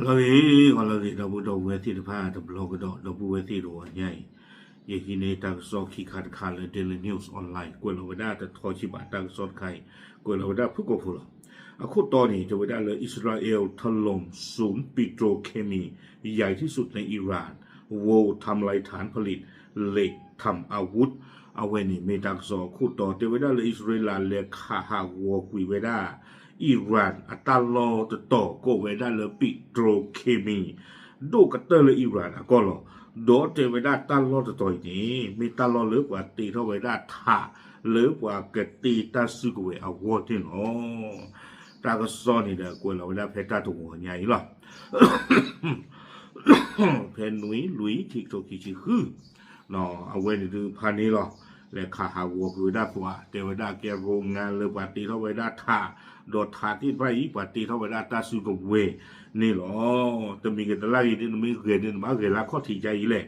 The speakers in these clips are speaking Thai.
Kalau dah weti depan blog dah weti doa nyai. Ye kini tak so kikat kala Daily News Online. Kau lalu dah terthoi cibat tak so kai. Kau lalu dah pukul pula. Aku tahu ni tu dah le Israel ถล่มศูนย์ปิโตรเคมีใหญ่ที่สุดในอิหร่านโวทำลายฐานผลิตเหล็กทำอาวุธเอาไว้นี่ไม่ตักสอคู่ต่อเทวดาเลยอิสราเอลเลยขาหาวัวกุยเวดาอิหร่านอัตลอตต่อก็เวดาเลยปิโตรเคมีดูกัตเตอร์เลยอิหร่านก็หรอโดเทวดาตลอดต่อนี้มีตลอดหรือกว่าตีเท่าเวดาท่าหรือกว่าเกิดตีตาสุกเวอาวัวที่หนอตาก็ซ้อนนี่เด้อกว่าเราได้เพชรตาตัวหัวใหญ่หรอเพนหนุ่ยลุยที่ตัวกี่ชื่อเนาะเอาไว้ในดูพันนี้หรอและขาหาวัวคือได้กว่าเทวดาแกโรงงานเลยปฏิเท่าไว้ได้ท่าโดดท่าที่ไปปฏิเท่าไว้ได้ตาสุกเวนี่หรอจะมีกันตลาดนี่มีเกิดนี่มาเกิดละข้อที่ใจเลย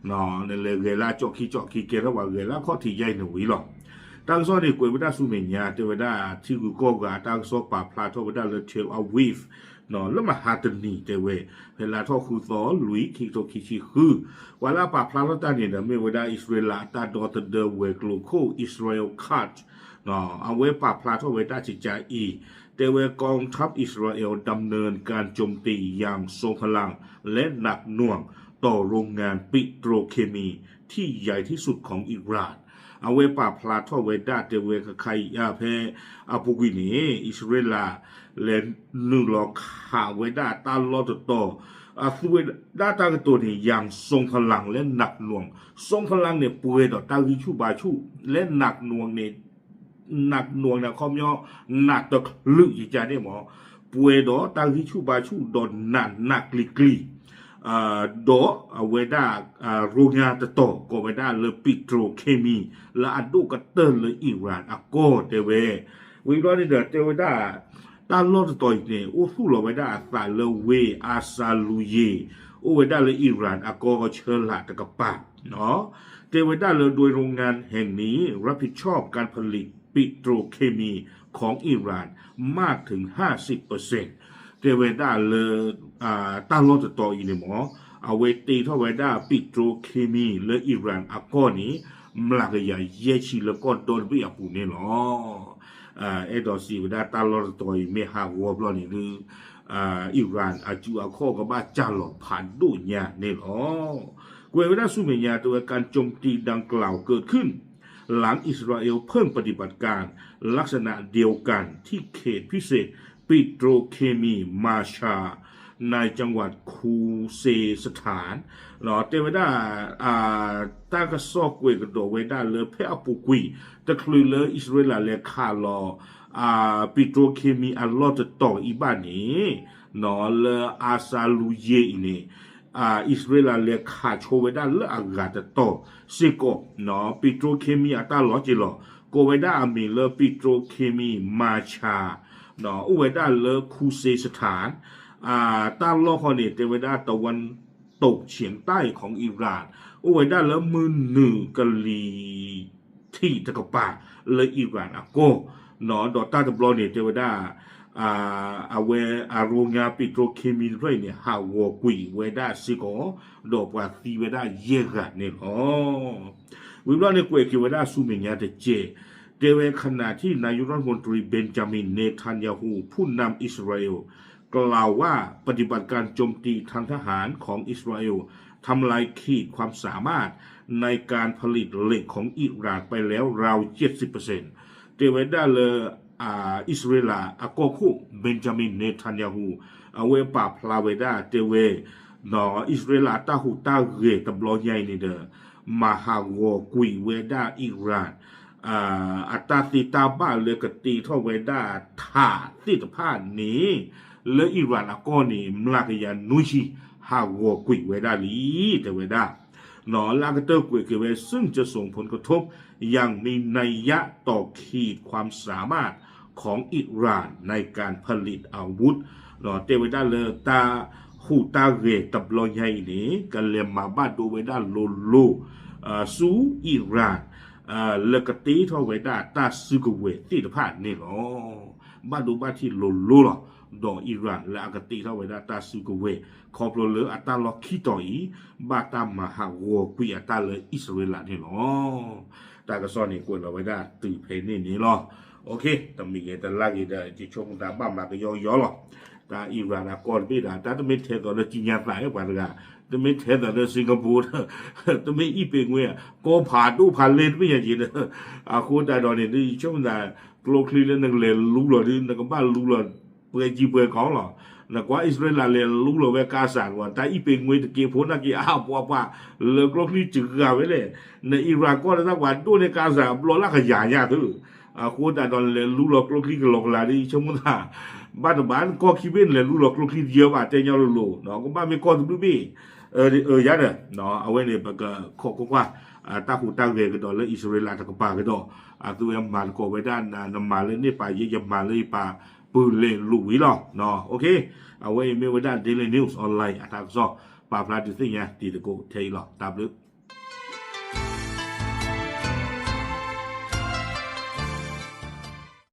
เนาะนั่นเลยเกิดละจอกขี้เกล้าว่าเกิดละข้อที่ใจหนุ่ยหรอตั้งโซ่ในกวยวิดาสุเมียเทวดาที่กูก็กาตั้งโซ่ป่าพลาทวิดาเลยเทวอาวิฟเนาะแล้วมาหาตันนี่เทวเวลาทอคือสอนลุยคิโตคิชิคือเวลาป่าพลาแล้วตาเนี่ยนะไม่วิดาอิสราเอลตาดอตเดเวกโลโคอิสราเอลคัตเนาะเอาไว้ป่าพลาทวิดาจิจาอีเทวกองทัพอิสราเอลดำเนินการโจมตีอย่างทรงพลังและหนักหน่วงต่อโรงงานปิโตรเคมีที่ใหญ่ที่สุดของอิหร่านเอาไว้ป่าพลาทเวดาเตเวกใครเพอาปุกินีอิสราเอลเลนนึงหลอกขาเวดาตาลอตโตสุเวดาตากตัวนี้อย่างทรงพลังและหนักหน่วงทรงพลังเนี่ยป่วยต่อตาวิชูบาชูและหนักหน่วงเนี่ยหนักหน่วงเนี่ยคอมย่อหนักต่อลึกอีจาได้หมอป่วยต่อตาวิชูบาชูโดนหนักกลีโดเวดาโรงงานตะโตก็เวดาเลยปิโตรเคมีและอันดูกัตเตอร์เลยอิหร่านอโกเตเววิโรนี่เดเตเวดาตาลอตตัวเนี่ยโอ้สู้เราเวดาซาเลเวอาซาลูเยโอเวดาเลยอิหร่านอโกก็เชิญละตะกปะเนาะเตเวดาเลยโดยโรงงานแห่งนี้รับผิดชอบการผลิตปิโตรเคมีของอิหร่านมากถึง 50%เทวดาเลยตั้งรถต่ออีกหมอเอาไว้ตีเท่าไว้ได้ปิโตรเคมีและอิหร่านอากอนี้มลากยาเยชิแล้วก็โดนไปอาปูเนี่ยหรอดอสีเวดาตั้งรถต่ออีเมฮาวอบลอนี่หรืออิหร่านอาจูอาข้อกับบ้าจาหลอกผ่านดูเนี่ยเนี่ยหรอกวยเวดาสุเมียตัวการโจมตีดังกล่าวเกิดขึ้นหลังอิสราเอลเพิ่มปฏิบัติการลักษณะเดียวกันที่เขตพิเศษปิโตรเคมีมาชาในจังหวัดคูเซสถานเนาะเทวดาตากระซอกเวกระโดเวดาเลยเพอปุกุยตะคลือเลยอิสราเอลเลยคาลอปิโตรเคมีอัลลอตต่ออีบ้านนี้เนาะเลยอาซาลูเยนี่อิสราเอลเลยขาโชเวดาเลยอากาศต่อสิโกเนาะปิโตรเคมีอัตลอจิโลโกเวดามีเลยปิโตรเคมีมาชาเนาะอุเวดาเลคูเซสถานตามโลกนี้เทวดาตะวันตกเฉียงใต้ของอิหร่านอุเวดาเลมือหนึ่งกะลีที่ตะกปาเลยอิหร่านอโกเนาะดอต้าตะบลอนี่เทวดาเวโรงงานปิโตรเคมีด้วยเนี่ยฮาวกุยเวดาสิโกดอกว่าตีเวดาเยกะเนี่ยอ๋อวิบลอนี่กวยเวดาสุเมียเตเจเดเวขณะที่นายกรัฐมนตรีเบนจามินเนทันยาฮูผู้นำอิสราเอลกล่าวว่าปฏิบัติการโจมตีทางทหารของอิสราเอลทำลายขีดความสามารถในการผลิตเหล็กของอิหร่านไปแล้วราว 70% เทวดาเลอิสราเอลอากคุเบนจามินเนทันยาฮูเอาไว้ปราบพลาเวดาเทเวนออิสราเอลตาหูตาเรตบลอใหญ่นี่เดมาฮาวกุยเวดาอิหร่านอัตตาติตาบ้าเลยกตีเท่าเวดาท่าติดผ้านี้และอิหร่านอากอนี่มลากยานุชิฮาวกุยเวดาลีแต่เวดาหนอลากเตอร์กุยเกเวซึ่งจะส่งผลกระทบอย่างมีนัยยะต่อขีดความสามารถของอิหร่านในการผลิตอาวุธหนอเตเวดาเลตาหูตาเรตับลอใหญ่นี้กันเลมาบ้าดูเวดาโลโลสูอิหร่านเลกตีเท่าไว้ได้ตาซึกเวตีตผ่านนี่หรอ บ้านดูบ้านที่ลุหรอดออิหร่านและอากติเท่าไว้ได้ตาสุกเวคอปโลเลอัตาล็อกขี้ต่อยบ้าตามมาหาวัวกุยอัตาเลยอิสราเอลนี่หรอตากระซ้อนนี่กวนเราไว้ได้ตื่นเพลนี่หรอโอเคแต่มีแต่ลากอีได้ที่ชมตาบ้ามาก็ย่อหรอตาอิหร่านก่อนไปได้แต่ต้องไม่เทต่อเลยจีนยาตายกว่าเลยต้องไม่เทต่อเลยสิงคโปร์ต้องไม่อีเปงเว้ยก็ผ่านดูผ่านเลนไม่อย่างจีนอาคุณแต่ตอนนี้ที่ชมตากลัวคลีแล้วนั่งเลนรู้หรอที่นั่งบ้านรู้หรอเปิดจีเปิดของหรอนักว่าอิสราเอลเลนรู้หรอเวกาสันว่าแต่อีเปงเว้ยตะเกียบพ้นตะเกียอ้าวป้าเลิกกลัวคลีจึกกันไว้เลยในอิรักก็ได้สักวันตัวในกาสันรอละขยายาถือคุณแต่ตอนเลนรู้หรอกลัวคลีก็หลอกลาดิชมตาบ้านก็คิดเป็นเลยรู้หรอกลัวคลีเยอะว่าแต่ยังรู้เนาะก็บ้านไม่ก็ดูบี้ยัดเนาะเอาไว้เนี่ยก็ขอว่าตาหูตาเวก็ดอเลยอิสราเอลตะกปาก็ดอตัวยังมันก็ไว้ด้านน้ำมันเลยนี่ไปยังมาเลยป่าปืนเล่นลุยหรอเนาะโอเคเอาไว้ไม่ไว้ด้าน Daily News ออนไลน์ทางซอป่าพลาดสิ่งเงี้ยตีตะโกเทยหรอตามลึก